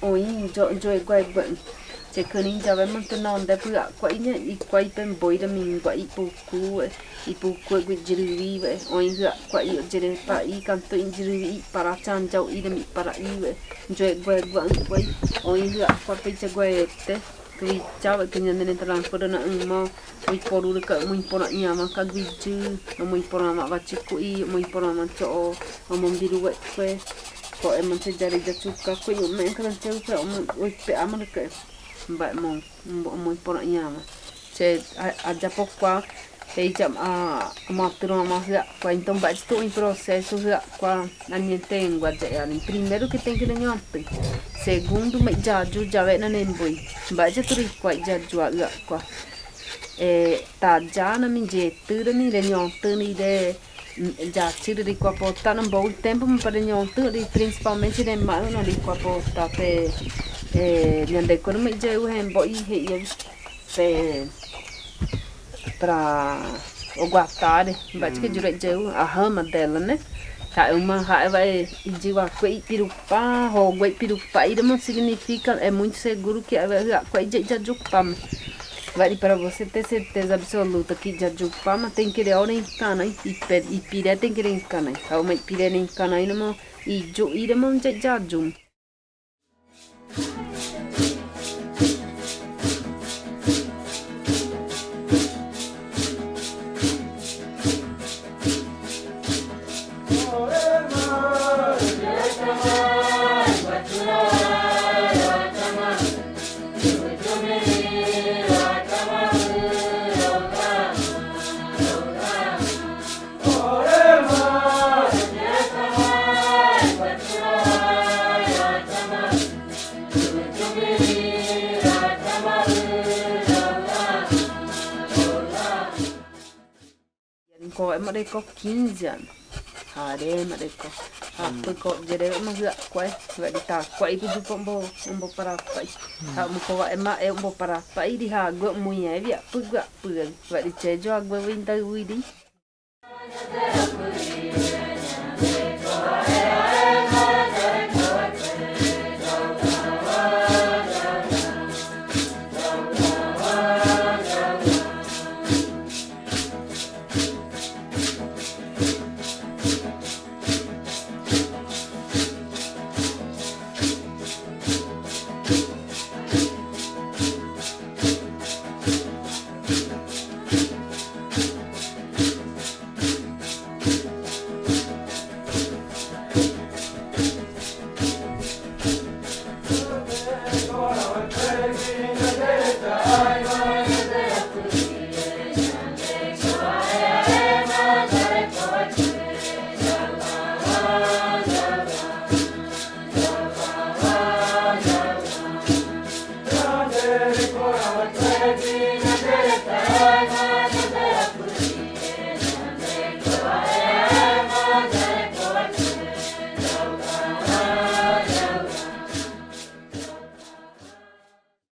oi jo guai bận chỉ cần in cho với mình non để bữa quậy nhá quậy bên bồi để mình quậy ibu quậy jiri vậy oi gạ quậy jiri para cầm tụi jiri para chan jau i demi para vậy jo guai bận quậy oi gạ quậy pe cho guai te tụi cháu vậy kinh nên terang pada na mau oi poru dekat mui pora nya maka guiju mui pora mak baca kui mui pora mak cho mum biru vậy quay kok emang sejari dah suka aku yuk main kalau jauh ke oi pe aman ke mbak mau poranya mah saya aja pokwa hei jam matro mah ya kwa então mbak tu em processo ya kwa nanya tem gua já primeiro que tem que nyampe segundo mai jaju jawe na nemboi mbak já turi kwa jaju ya kwa ta já na min je tu ni le nyampe ni de já tira de coapota não bom tempo para nenhum tudo principalmente de mal não de coapota pe nhande quando me já eu hem boi he pe para o guatare bate que direito eu a rama dela né tá uma raiva de uma coisa pirupa ou coisa pirupa isso não significa é muito seguro que a coisa já jupam. Vai para você ter certeza absoluta que já jupama tem que ir ao encana e pire tem que ir encana ao mais pire encana e não e jo ir não já jum mà đây có 15 anos. Đây mà đây có. Tôi có giờ đây mà gạ quay. Vậy đi ta quay với con bò para quay. Một cô vậy mà em bò para quay đi gạ gạ mùi nhảy vậy. Gạ vậy đi chơi cho gạ với tay vui đi.